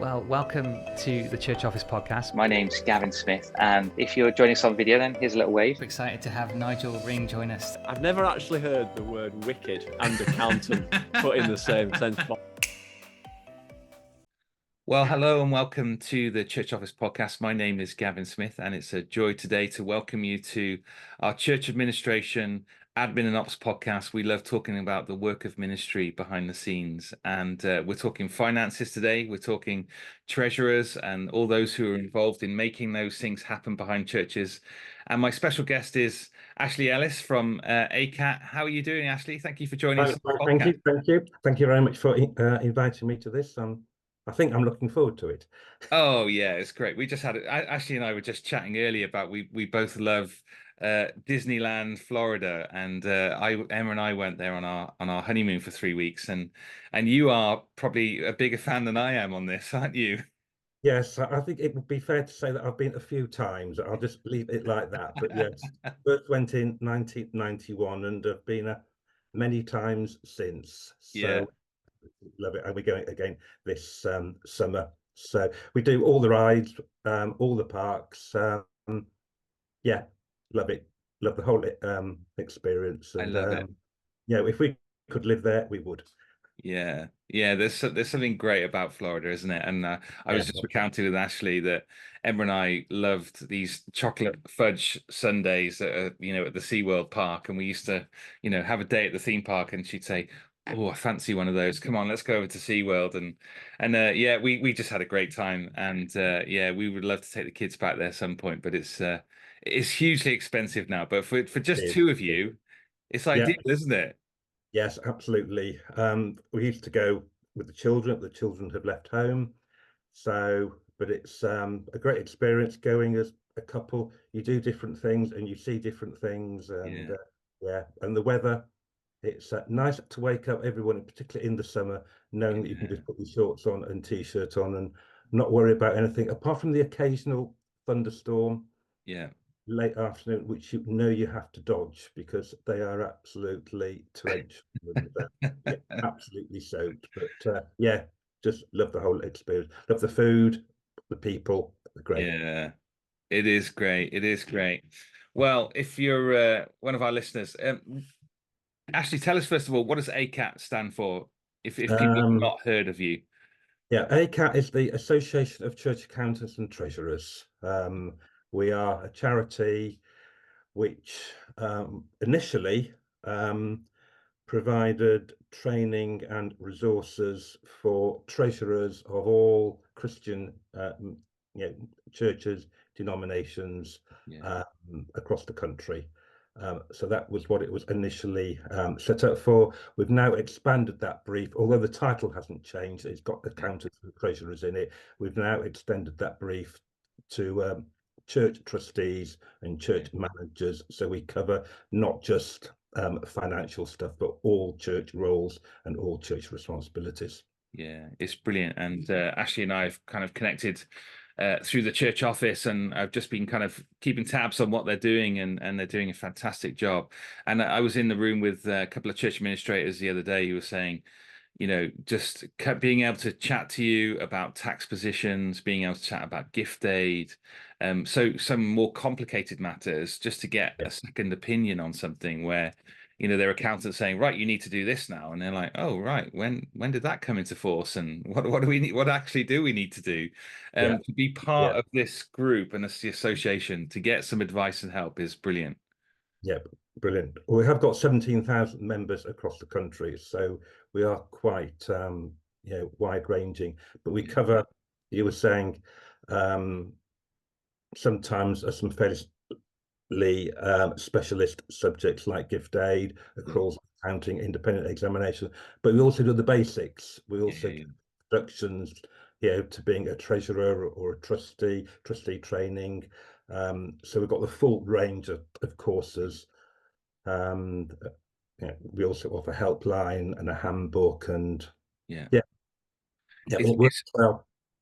Well, welcome to the Church Office podcast. My name's Gavin Smith, and if you're joining us on video, then here's a little wave. We're excited to have Nigel Ring join us. I've never actually heard the word wicked and accountant put in the same sentence. Well, hello and welcome to the Church Office podcast. My name is Gavin Smith, and it's a joy today to welcome you to our church administration, admin and ops podcast. We love talking about the work of ministry behind the scenes, and we're talking finances today. We're talking treasurers and all those who are involved in making those things happen behind churches. And my special guest is Ashley Ellis from ACAT. How are you doing, Ashley? Thank you for joining us. Thank you very much for inviting me to this. I think I'm looking forward to it. Oh yeah, it's great. We just had it. Ashley and I were just chatting earlier about we both love Disneyland, Florida, and Emma and I went there on our honeymoon for 3 weeks, and you are probably a bigger fan than I am on this, aren't you? Yes, I think it would be fair to say that I've been a few times. I'll just leave it like that. But yes, first went in 1991 and have been many times since. So Yeah. Love it. And we're going again this summer. So we do all the rides, all the parks. Yeah, love it. Love the whole experience. And, I love it. Yeah, if we could live there, we would. Yeah. There's something great about Florida, isn't it? And I was just recounting with Ashley that Emma and I loved these chocolate fudge sundaes that are, at the SeaWorld park, and we used to, have a day at the theme park, and she'd say, "Oh, I fancy one of those. Come on, let's go over to SeaWorld." And we just had a great time. And we would love to take the kids back there some point, but it's hugely expensive now. But for just two of you, it's ideal, isn't it? Yes, absolutely. We used to go with the children. The children have left home. But it's a great experience going as a couple. You do different things and you see different things. And and the weather. It's nice to wake up, everyone, particularly in the summer, knowing that you can just put your shorts on and t-shirt on and not worry about anything, apart from the occasional thunderstorm, late afternoon, which you have to dodge because they are absolutely drenched, absolutely soaked. But just love the whole experience. Love the food, the people, the great. Yeah, it is great. It is great. Well, if you're one of our listeners, Ashley, tell us first of all, what does ACAT stand for? If people have not heard of you. Yeah, ACAT is the Association of Church Accountants and Treasurers. We are a charity which initially provided training and resources for treasurers of all Christian churches, denominations across the country. So that was what it was initially set up for. We've now expanded that brief, although the title hasn't changed. It's got accountants and treasurers in it. We've now extended that brief to church trustees and church managers. So we cover not just financial stuff, but all church roles and all church responsibilities. Yeah, it's brilliant. And Ashley and I have kind of connected through the church office, and I've just been kind of keeping tabs on what they're doing, and they're doing a fantastic job. And I was in the room with a couple of church administrators the other day who were saying, just being able to chat to you about tax positions, being able to chat about gift aid, so some more complicated matters, just to get a second opinion on something where their accountant's saying, right, you need to do this now, and they're like, oh right, when did that come into force, and what do we need, what actually do we need to do? To be part of this group and the association to get some advice and help is brilliant. Yeah, brilliant. We have got 17,000 members across the country, so we are quite wide ranging, but we cover, you were saying, sometimes some fairly specialist subjects like gift aid, accruals, accounting, independent examination, but we also do the basics. We also do introductions to being a treasurer or a trustee training. So we've got the full range of courses. We also offer a helpline and a handbook, and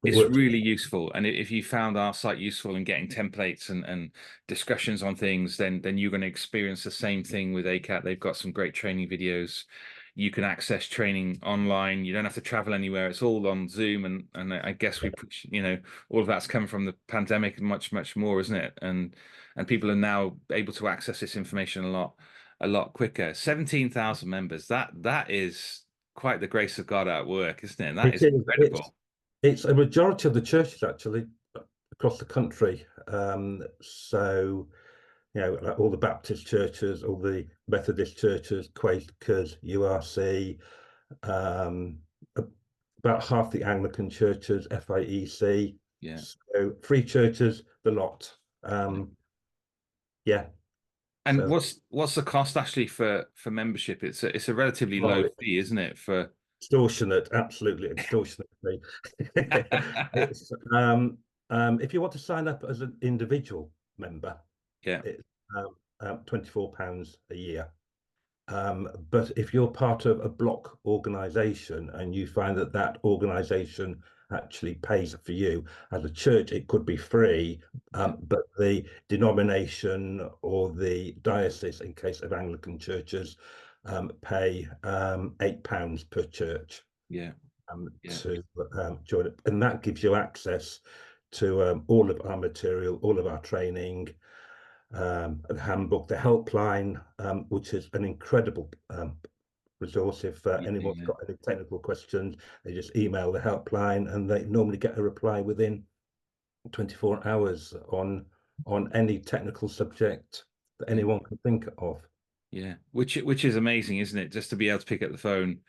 it's really useful. And if you found our site useful in getting templates and discussions on things, then you're going to experience the same thing with ACAT. They've got some great training videos. you can access training online. You don't have to travel anywhere. It's all on Zoom, and I guess all of that's come from the pandemic and much more, isn't it? And people are now able to access this information a lot quicker. 17,000 members. That is quite the grace of God at work, isn't it? And that It is is. incredible. It's a majority of the churches actually across the country. So, like all the Baptist churches, all the Methodist churches, Quakers, URC, about half the Anglican churches, FIEC. Yeah. So free churches, the lot. Yeah. And So, what's the cost actually for membership? It's a relatively low fee, isn't it? For extortionate, absolutely extortionate fee. It's, if you want to sign up as an individual member, yeah, it's £24 a year. But if you're part of a block organisation and you find that that organisation actually pays for you, as a church, it could be free, but the denomination or the diocese, in case of Anglican churches, pay £8 per church yeah, to join it. And that gives you access to all of our material, all of our training, the handbook, the helpline, which is an incredible resource. If anyone's got any technical questions, they just email the helpline and they normally get a reply within 24 hours on any technical subject that anyone can think of. Yeah, which is amazing, isn't it? Just to be able to pick up the phone,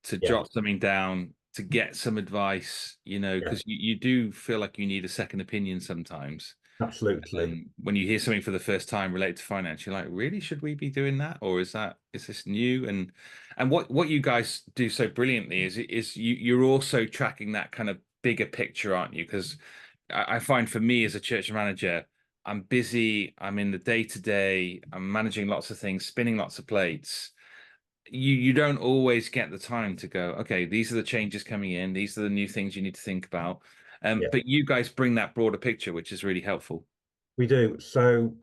to jot something down, to get some advice, because you do feel like you need a second opinion sometimes. Absolutely. When you hear something for the first time related to finance, you're like, really, should we be doing that, or is this new? And what you guys do so brilliantly is you're also tracking that kind of bigger picture, aren't you? Because I find for me as a church manager, I'm busy, I'm in the day-to-day, I'm managing lots of things, spinning lots of plates. You don't always get the time to go, okay, these are the changes coming in, these are the new things you need to think about. But you guys bring that broader picture, which is really helpful. We do. So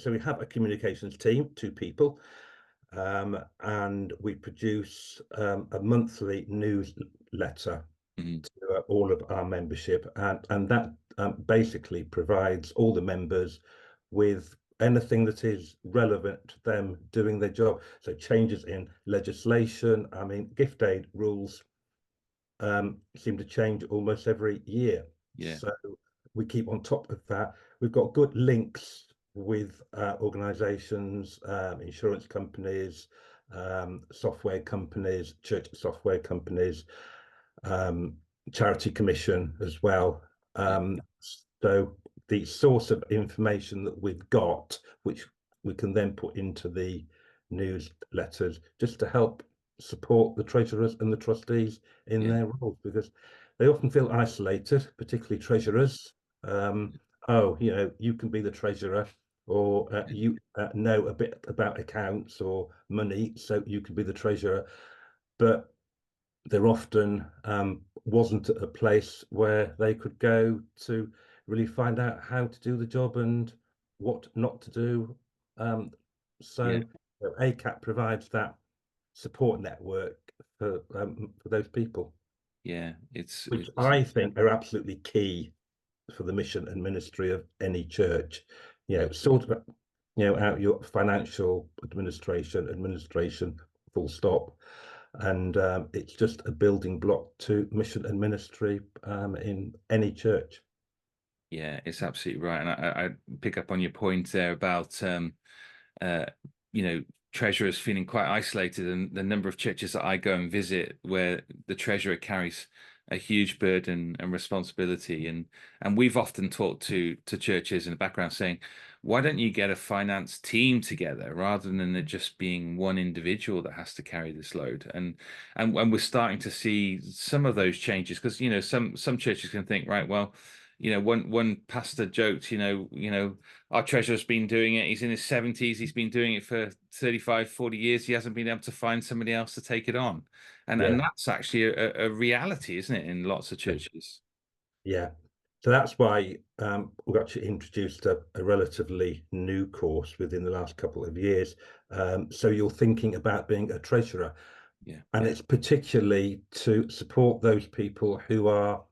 we have a communications team, 2 people, and we produce a monthly newsletter to all of our membership, and that basically provides all the members with anything that is relevant to them doing their job. So changes in legislation, gift aid rules seem to change almost every year. Yeah. So we keep on top of that. We've got good links with organisations, insurance companies, software companies, church software companies, charity commission as well. So the source of information that we've got, which we can then put into the newsletters, just to help support the treasurers and the trustees in their roles, because they often feel isolated, particularly treasurers. You can be the treasurer, or you know a bit about accounts or money, so you can be the treasurer, but there often wasn't a place where they could go to really find out how to do the job and what not to do. So ACAT provides that support network for those people. Yeah, which I think are absolutely key for the mission and ministry of any church. Sort of, out your financial administration, full stop. And it's just a building block to mission and ministry in any church. Yeah, it's absolutely right. And I pick up on your point there about treasurers feeling quite isolated, and the number of churches that I go and visit where the treasurer carries a huge burden and responsibility. And we've often talked to churches in the background saying, why don't you get a finance team together rather than it just being one individual that has to carry this load? And we're starting to see some of those changes, because some churches can think, right, well, one pastor joked, our treasurer's been doing it. He's in his 70s. He's been doing it for 35, 40 years. He hasn't been able to find somebody else to take it on. And that's actually a reality, isn't it, in lots of churches? Yeah. So that's why we've actually introduced a relatively new course within the last couple of years. So you're thinking about being a treasurer, And it's particularly to support those people who are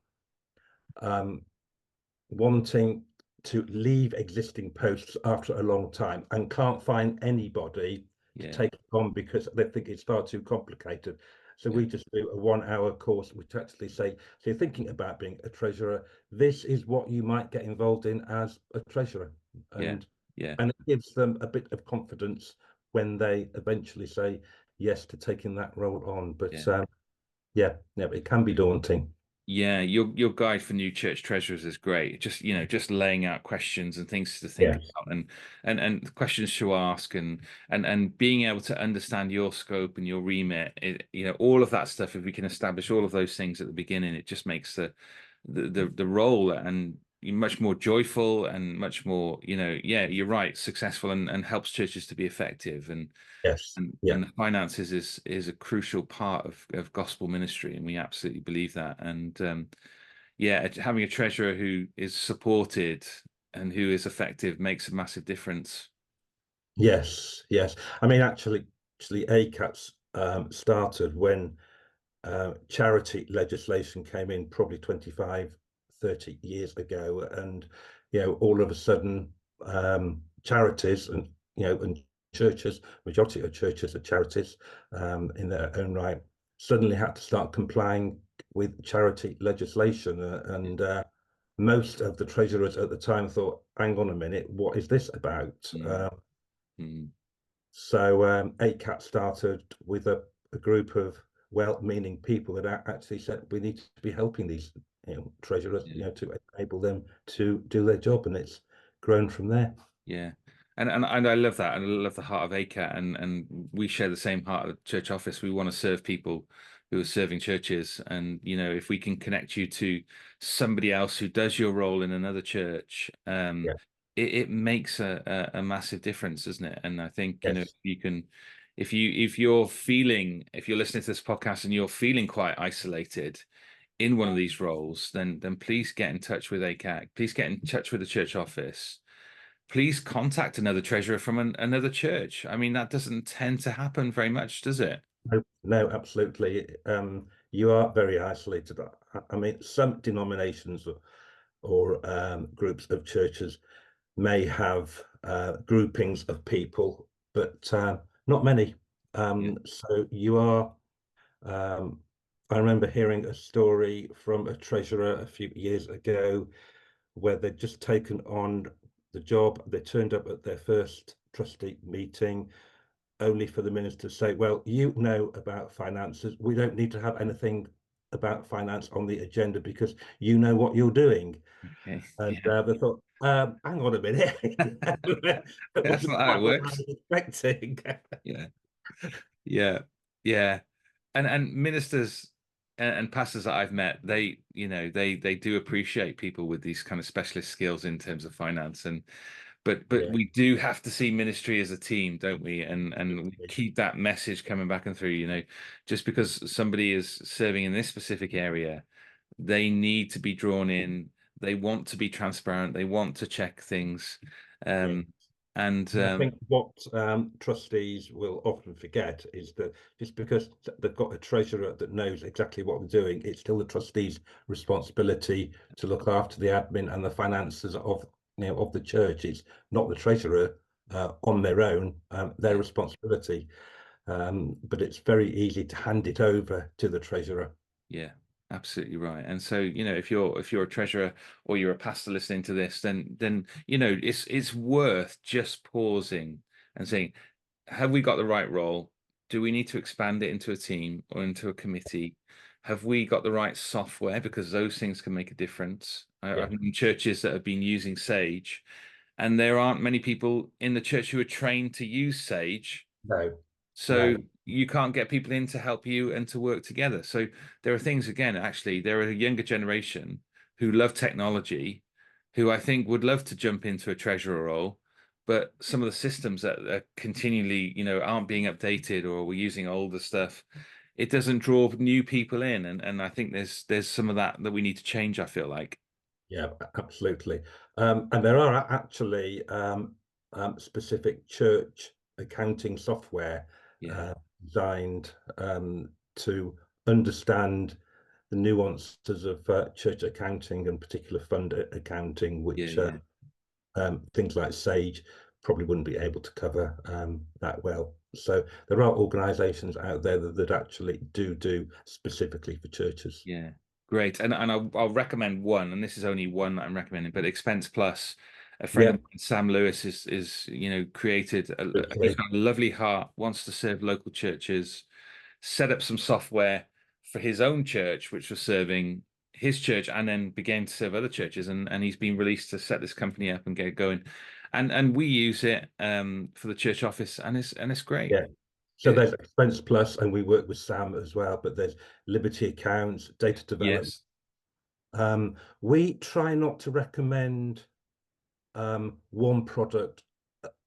wanting to leave existing posts after a long time and can't find anybody to take it on because they think it's far too complicated. So we just do a 1-hour course which actually say, so you're thinking about being a treasurer, this is what you might get involved in as a treasurer. And it gives them a bit of confidence when they eventually say yes to taking that role on. But it can be daunting. Yeah, your guide for new church treasurers is great. Just just laying out questions and things to think about, and questions to ask, and being able to understand your scope and your remit. All of that stuff. If we can establish all of those things at the beginning, it just makes the role and much more joyful and much more you're right, successful, and helps churches to be effective. And the finances is a crucial part of gospel ministry, and we absolutely believe that. And having a treasurer who is supported and who is effective makes a massive difference. Yes. I mean, actually ACAT's started when charity legislation came in probably 25, 30 years ago, and all of a sudden charities and churches, majority of churches are charities in their own right, suddenly had to start complying with charity legislation, and most of the treasurers at the time thought, hang on a minute, what is this about? So ACAT started with a group of well-meaning people that actually said we need to be helping these treasurers to enable them to do their job, and it's grown from there. And I love that, and I love the heart of ACAT, and we share the same heart at the church office. We want to serve people who are serving churches, and if we can connect you to somebody else who does your role in another church, it makes a massive difference, doesn't it? And I think if you can, if you're listening to this podcast and you're feeling quite isolated in one of these roles, then please get in touch with ACAT. Please get in touch with the church office. Please contact another treasurer from another church. I mean, that doesn't tend to happen very much, does it? No, absolutely. You are very isolated. I mean, some denominations or groups of churches may have groupings of people, but not many. So you are. I remember hearing a story from a treasurer a few years ago where they'd just taken on the job. They turned up at their first trustee meeting only for the minister to say, well, you know about finances. We don't need to have anything about finance on the agenda because you know what you're doing. Okay. And they thought, hang on a minute. That's not how it works. Expecting. Yeah. And ministers and pastors that I've met, they do appreciate people with these kind of specialist skills in terms of finance, but we do have to see ministry as a team, don't we? And we keep that message coming back and through. Just because somebody is serving in this specific area, they need to be drawn in. They want to be transparent. They want to check things. And I think what trustees will often forget is that just because they've got a treasurer that knows exactly what they're doing, it's still the trustee's responsibility to look after the admin and the finances of the church. It's not the treasurer on their own, their responsibility. But it's very easy to hand it over to the treasurer. Yeah, absolutely right. And so, if you're a treasurer or you're a pastor listening to this, then it's worth just pausing and saying, have we got the right role? Do we need to expand it into a team or into a committee? Have we got the right software? Because those things can make a difference. I've been in churches that have been using Sage, and there aren't many people in the church who are trained to use Sage. So you can't get people in to help you and to work together. So there are things, again, actually, there are a younger generation who love technology, who I think would love to jump into a treasurer role, but some of the systems that are continually, aren't being updated, or we're using older stuff. It doesn't draw new people in. And I think there's some of that we need to change, I feel like. Yeah, absolutely. And there are actually specific church accounting software designed to understand the nuances of church accounting and particular fund accounting, which yeah. things like Sage probably wouldn't be able to cover that well. So there are organisations out there that actually do specifically for churches. Yeah, great. And I'll recommend one, and this is only one that I'm recommending, but Expense Plus. A friend Yeah, of mine, Sam Lewis, is created he's okay. got a lovely heart, wants to serve local churches, set up some software for his own church, which was serving his church, and then began to serve other churches. And he's been released to set this company up and get it going. And we use it for the church office, and it's great. Yeah. So there's Expense Plus, and we work with Sam as well, but there's Liberty Accounts, data development. Yes. We try not to recommend one product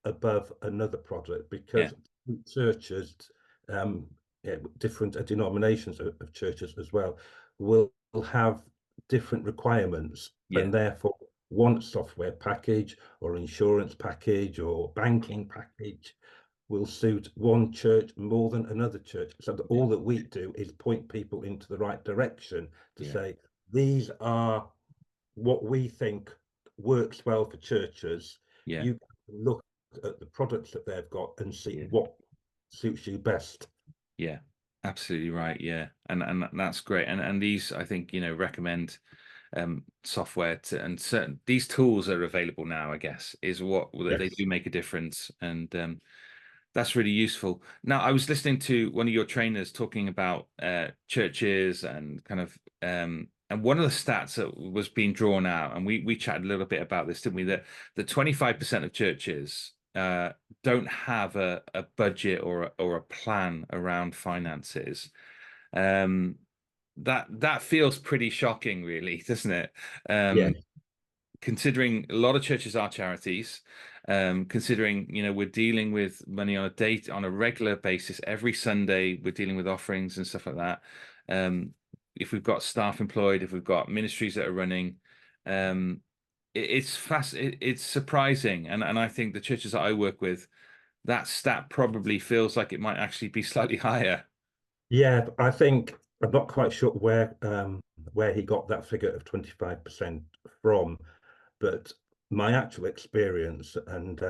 above another product because churches, different denominations of churches as well, will have different requirements, and therefore one software package or insurance package or banking package will suit one church more than another church. So that all that we do is point people into the right direction to say, these are what we think works well for churches. You can look at the products that they've got and see what suits you best. Yeah, absolutely right. Yeah, and that's great. And these, I think, recommend software to, and certain these tools are available now, I guess, is what they do make a difference. And that's really useful. Now, I was listening to one of your trainers talking about churches and kind of and one of the stats that was being drawn out, and we chatted a little bit about this, didn't we? That 25% of churches don't have a budget or a plan around finances. That feels pretty shocking, really, doesn't it? Considering a lot of churches are charities, considering we're dealing with money on a regular basis every Sunday, we're dealing with offerings and stuff like that. If we've got staff employed, if we've got ministries that are running, it's surprising, and I think the churches that I work with, that stat probably feels like it might actually be slightly higher. Yeah, I think I'm not quite sure where he got that figure of 25% from, but my actual experience, and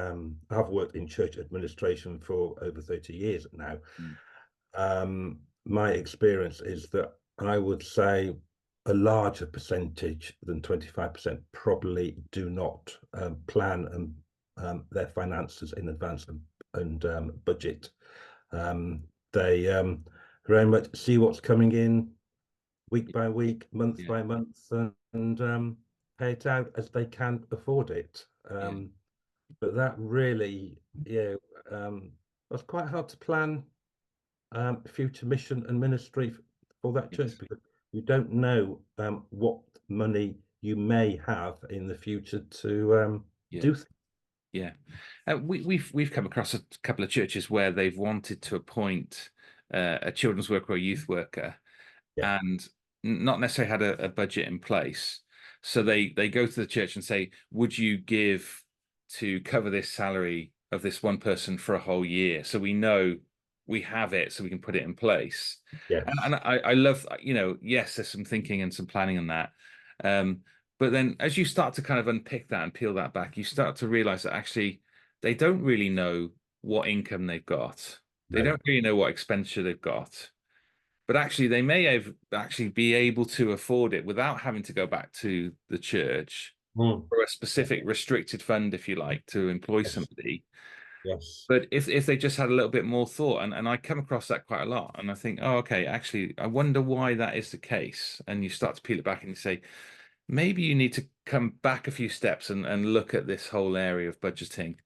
I've worked in church administration for over 30 years now. My experience is that I would say a larger percentage than 25% probably do not plan their finances in advance and budget. They very much see what's coming in week by week, month by month, and pay it out as they can afford it. But that really, was quite hard to plan future mission and ministry for that church, because you don't know what money you may have in the future to do things. Yeah, we've come across a couple of churches where they've wanted to appoint a children's worker or a youth worker, and not necessarily had a budget in place. So they go to the church and say, "Would you give to cover this salary of this one person for a whole year, so we know we have it, so we can put it in place?" And I love, yes, there's some thinking and some planning on that. But then as you start to kind of unpick that and peel that back, you start to realize that actually they don't really know what income they've got. They don't really know what expenditure they've got. But actually, they may have actually be able to afford it without having to go back to the church for a specific restricted fund, if you like, to employ somebody. But if they just had a little bit more thought, and I come across that quite a lot, and I think, oh, okay, actually, I wonder why that is the case. And you start to peel it back and you say, maybe you need to come back a few steps and look at this whole area of budgeting.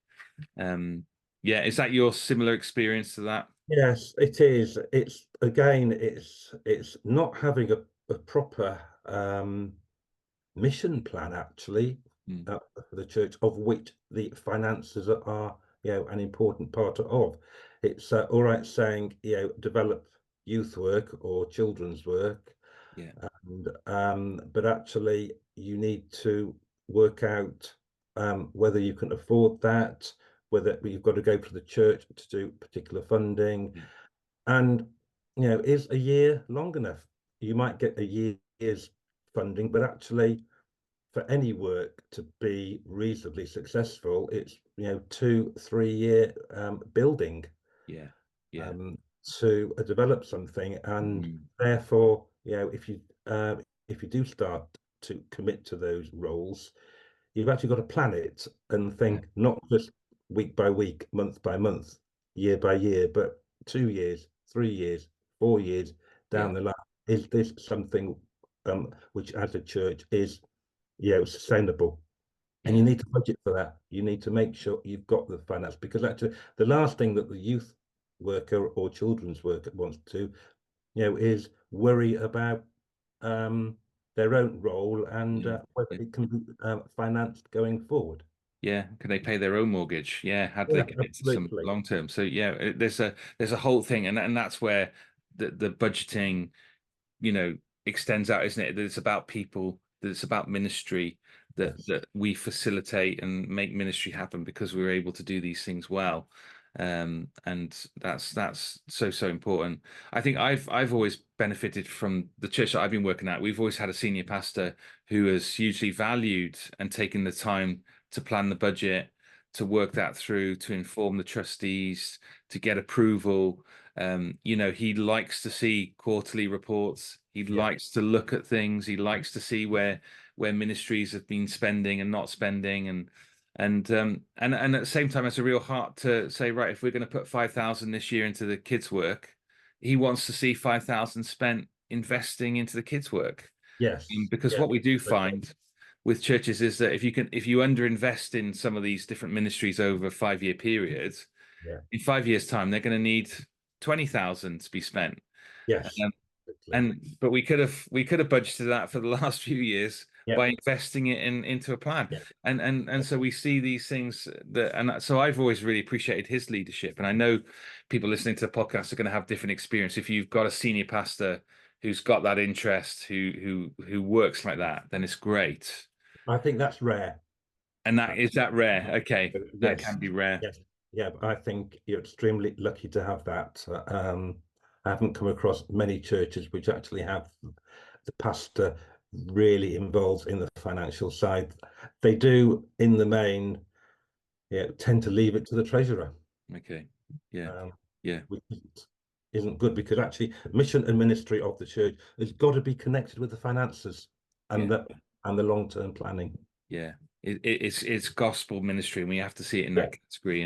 Is that your similar experience to that? Yes, it is. It's again, it's not having a proper mission plan actually for the church, of which the finances are an important part of. It's all right saying develop youth work or children's work, but actually you need to work out whether you can afford that, whether you've got to go to the church to do particular funding. And, is a year long enough? You might get a year's funding, but actually for any work to be reasonably successful, it's, 2-3 year building Yeah. Yeah. to develop something. And therefore, if you do start to commit to those roles, you've actually got to plan it and Yeah. think not just week by week, month by month, year by year, but 2 years, 3 years, 4 years Yeah. down the line. Is this something which, as a church, is sustainable? And you Yeah. need to budget for that. You need to make sure you've got the finance, because actually the last thing that the youth worker or children's worker wants to do, is worry about um, their own role and Yeah. whether Yeah. it can be financed going forward. Yeah, can they pay their own mortgage? Yeah, how do they Yeah, get into some absolutely. long term? So yeah, there's a whole thing, and that's where the budgeting, extends out, isn't it? That it's about people, that it's about ministry, that Yes. that we facilitate and make ministry happen because we're able to do these things well. And that's so important. I think I've always benefited from the church that I've been working at. We've always had a senior pastor who has hugely valued and taken the time to plan the budget, to work that through, to inform the trustees, to get approval. He likes to see quarterly reports. He Yeah. likes to look at things. He likes to see where ministries have been spending and not spending, and at the same time, it's a real heart to say, right, if we're going to put 5,000 this year into the kids' work, he wants to see 5,000 spent investing into the kids' work. Yes. Because Yeah. what we do Okay. find with churches is that if you underinvest in some of these different ministries over a 5 year period, Yeah. in 5 years' time, they're going to need 20,000 to be spent. Yes. Um, Absolutely. but we could have budgeted that for the last few years Yeah. by investing it into a plan. Yeah. And so we see these things so I've always really appreciated his leadership. And I know people listening to the podcast are going to have different experience. If you've got a senior pastor who's got that interest, who works like that, then it's great. I think that's rare. And that rare? Okay, that Yes. can be rare. Yes. Yeah. But I think you're extremely lucky to have that. I haven't come across many churches which actually have the pastor really involved in the financial side. They do, in the main, tend to leave it to the treasurer, Okay. Yeah. um, Yeah. which isn't good, because actually mission and ministry of the church has got to be connected with the finances Yeah. and the long-term planning. Yeah, it's gospel ministry, and we have to see it in that Yeah. category.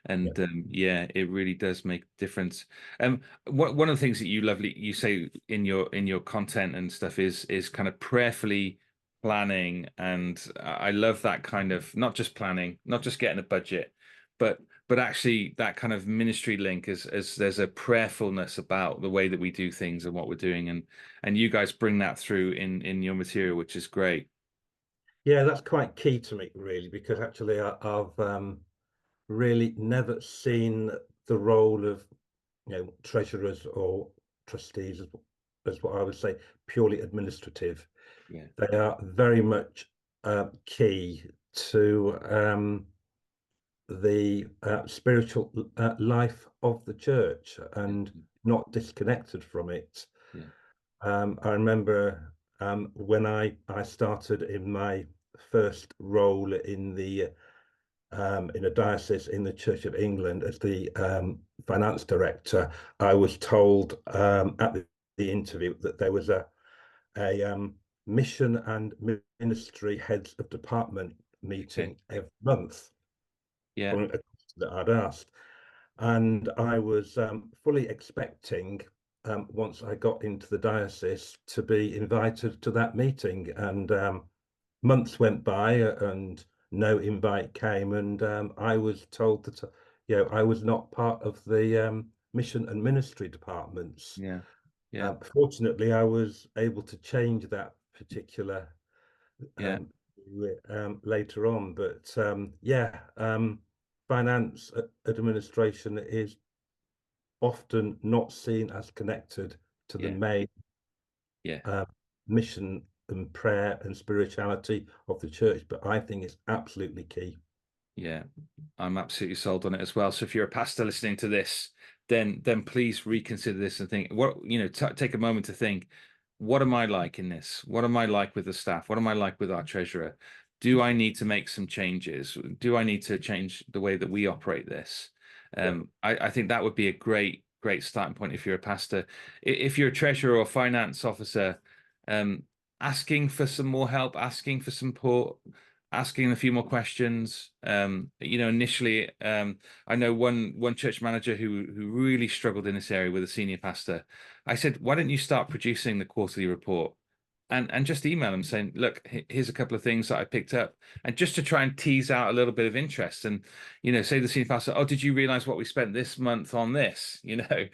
And Yeah. yeah, it really does make a difference. One of the things that you say in your content and stuff is kind of prayerfully planning, and I love that kind of not just planning, not just getting a budget, but actually that kind of ministry link as there's a prayerfulness about the way that we do things and what we're doing, and you guys bring that through in your material, which is great. Yeah, that's quite key to me, really, because actually I've really never seen the role of treasurers or trustees as what I would say purely administrative. Yeah. They are very much key to the spiritual life of the church and not disconnected from it. Yeah. I remember when I started in my first role in a diocese in the Church of England as the finance director. I was told at the interview that there was a mission and ministry heads of department meeting every month Yeah. from a question that I'd asked. And I was fully expecting, once I got into the diocese, to be invited to that meeting. And months went by and no invite came. And I was told that, I was not part of the mission and ministry departments. Yeah. Yeah. Fortunately, I was able to change that particular Yeah. later on. But finance administration is often not seen as connected to the Yeah. main Yeah. mission and prayer and spirituality of the church, but I think it's absolutely key. Yeah, I'm absolutely sold on it as well. So if you're a pastor listening to this, then please reconsider this and think what, take a moment to think, what am I like in this? What am I like with the staff? What am I like with our treasurer? Do I need to make some changes? Do I need to change the way that we operate this? Yeah. I think that would be a great starting point if you're a pastor. If you're a treasurer or finance officer, um, asking for some more help, asking for support, asking a few more questions. Initially, I know one church manager who really struggled in this area with a senior pastor. I said, why don't you start producing the quarterly report? And just email them saying, look, here's a couple of things that I picked up, and just to try and tease out a little bit of interest. And say the senior pastor, oh, did you realize what we spent this month on this? Yeah.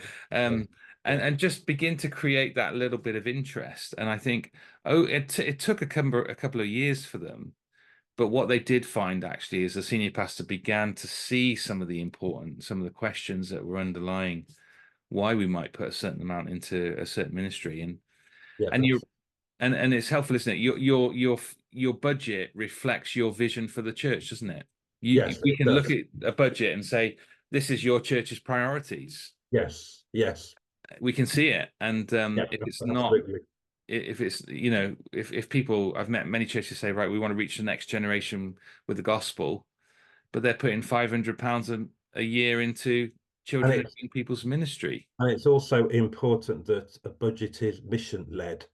And just begin to create that little bit of interest. And I think, it took a couple of years for them, but what they did find actually is the senior pastor began to see some of the questions that were underlying why we might put a certain amount into a certain ministry. And Yeah. and you and it's helpful, isn't it? Your budget reflects your vision for the church, doesn't it? Yes, We it can look does. at a budget and say, this is your church's priorities. Yes. Yes. We can see it. And Yeah. if it's not, Absolutely. if it's, if people, I've met many churches say, right, we want to reach the next generation with the gospel, but they're putting £500 a year into And children and it's young people's ministry. and it's also important that a budget is mission led,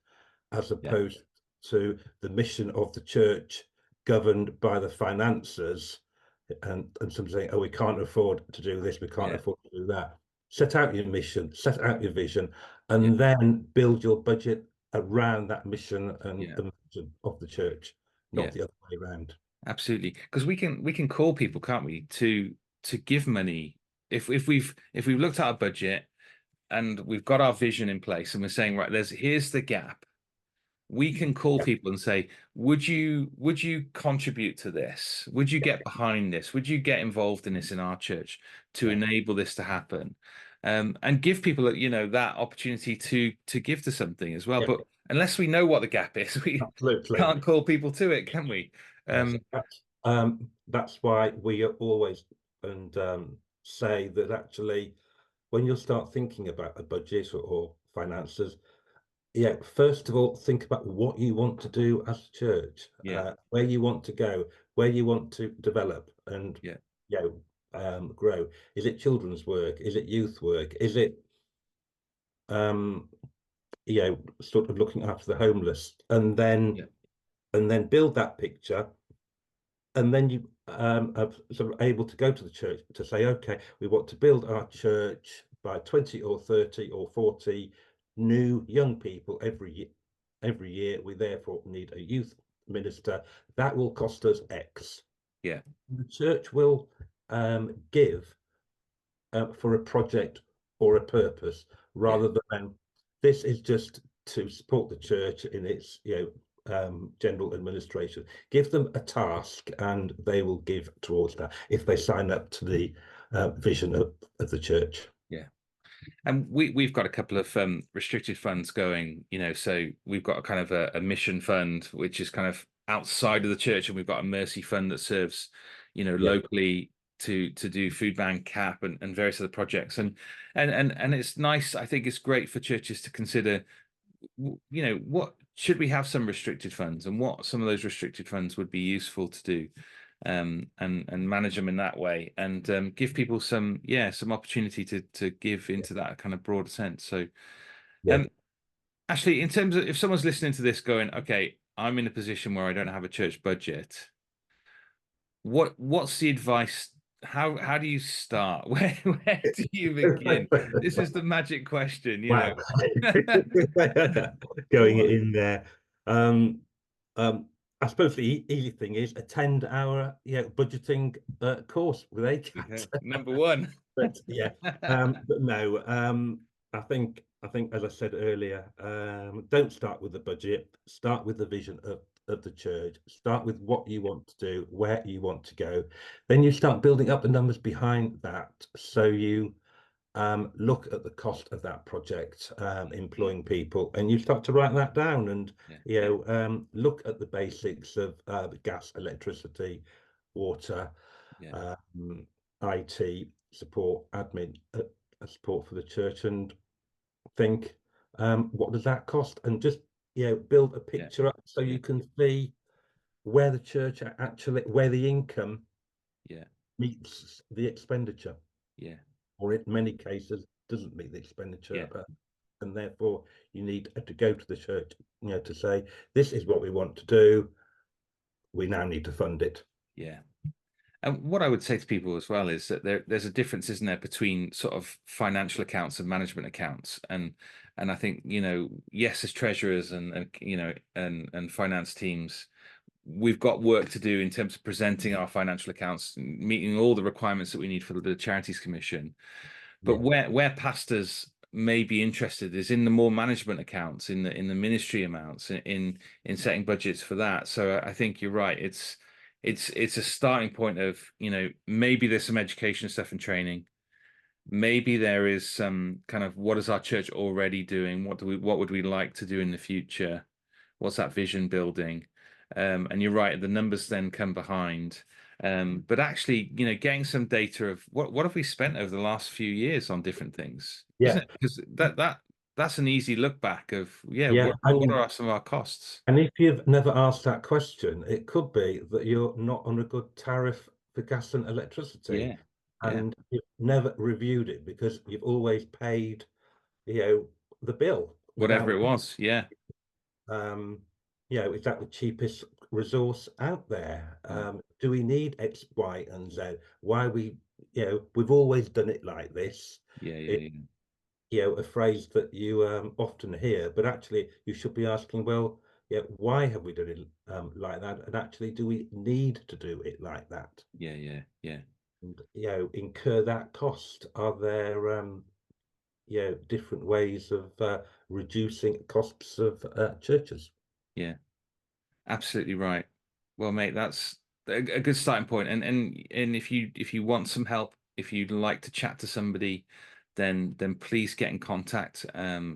as Yeah, opposed to the mission of the church governed by the finances, and some saying, oh, we can't afford to do this, we can't yeah, afford to do that. Set out your mission, set out your vision, yeah, and then build your budget around that mission and yeah, the mission of the church, yeah, not the other way around. absolutely. Because we can call people, can't we, to give money if we've looked at our budget and we've got our vision in place and we're saying, right, here's the gap. We can call people and say, would you contribute to this? Would you get behind this? Would you get involved in this in our church to Yeah, enable this to happen? And give people, that opportunity to give to something as well. yeah, But unless we know what the gap is, we absolutely. can't call people to it, can we? Yes, that's why we always and say that actually, when you start thinking about a budget or finances, yeah, first of all, think about what you want to do as a church, Yeah, where you want to go, where you want to develop and yeah, grow. Is it children's work? Is it youth work? Is it um, sort of looking after the homeless? yeah, And then build that picture, and then you are sort of able to go to the church to say, okay, we want to build our church by 20 or 30 or 40 new young people every year. Every year, we therefore need a youth minister. That will cost us X. yeah, The church will give for a project or a purpose, yeah. rather than this is just to support the church in its general administration. Give them a task and they will give towards that if they sign up to the vision of the church. Yeah. And we've got a couple of restricted funds going, so we've got a kind of a mission fund, which is kind of outside of the church, and we've got a mercy fund that serves, Yeah, locally to do food bank, CAP, and various other projects. And it's nice. I think it's great for churches to consider, what should we have some restricted funds, and what some of those restricted funds would be useful to do, and manage them in that way, and give people some opportunity to give into that kind of broader sense. So, yeah. Ashley, in terms of if someone's listening to this going, okay, I'm in a position where I don't have a church budget, what's the advice? How do you start? Where do you begin? This is the magic question, Wow. Going What? in there. Um, I suppose the easy thing is attend our budgeting course with Okay, ACAT. number one. But yeah, but no, I think as I said earlier, don't start with the budget. Start with the vision of the church. Start with what you want to do, where you want to go. Then you start building up the numbers behind that. So you look at the cost of that project, employing people, and you start to write that down, and Yeah, look at the basics of gas, electricity, water, Yeah. IT support, admin support for the church, and think, what does that cost? And just, build a picture up so Yeah. you can see where the church where the income Yeah. meets the expenditure, Yeah. or in many cases doesn't meet the expenditure. Yeah. And therefore you need to go to the church, to say, this is what we want to do. We now need to fund it. Yeah. And what I would say to people as well is that there's a difference, isn't there, between sort of financial accounts and management accounts. And I think, yes, as treasurers and finance teams, we've got work to do in terms of presenting our financial accounts, meeting all the requirements that we need for the Charities Commission. But where pastors may be interested is in the more management accounts, in the ministry amounts, in setting budgets for that. So I think you're right. It's a starting point of, maybe there's some education stuff and training. Maybe there is some kind of, what is our church already doing? What would we like to do in the future? What's that vision building? And you're right, the numbers then come behind. But actually, getting some data of what have we spent over the last few years on different things, isn't it? Because that's an easy look back of, what are some of our costs? And if you've never asked that question, it could be that you're not on a good tariff for gas and electricity, and you've never reviewed it because you've always paid, the bill Whatever without, it was. Yeah. is that the cheapest resource out there? Do we need X, Y, and Z? Why we've always done it like this. A phrase that you often hear, but actually you should be asking, well, why have we done it like that? And actually, do we need to do it like that? Yeah. And, incur that cost? Are there, different ways of reducing costs of churches? Yeah. Absolutely right. Well, mate, that's a good starting point. And if you want some help, if you'd like to chat to somebody, then please get in contact.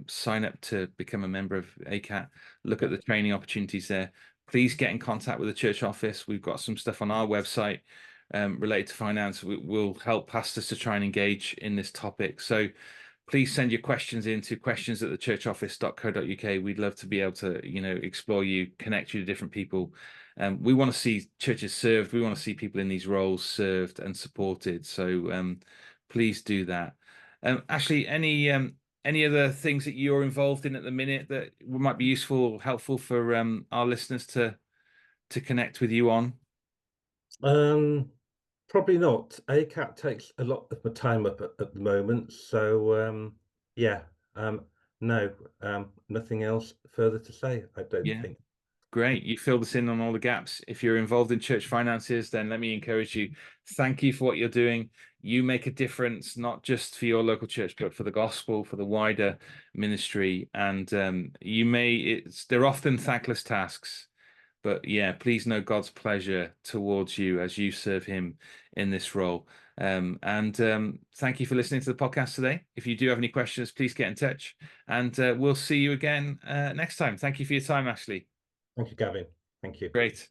Sign up to become a member of ACAT. Look at the training opportunities there. Please get in contact with the church office. We've got some stuff on our website related to finance. We'll help pastors to try and engage in this topic. So please send your questions into questions@thechurchoffice.co.uk. We'd love to be able to, explore you, connect you to different people. We want to see churches served. We want to see people in these roles served and supported. So please do that. Ashley, any other things that you're involved in at the minute that might be useful or helpful for our listeners to connect with you on? Probably not. ACAT takes a lot of my time up at the moment, so no, nothing else further to say, I don't think. Great. You filled us in on all the gaps. If you're involved in church finances, then let me encourage you. Thank you for what you're doing. You make a difference, not just for your local church, but for the gospel, for the wider ministry. And they're often thankless tasks, but please know God's pleasure towards you as you serve him in this role. Thank you for listening to the podcast today. If you do have any questions, please get in touch, and we'll see you again next time. Thank you for your time, Ashley. Thank you, Gavin. Thank you. Great.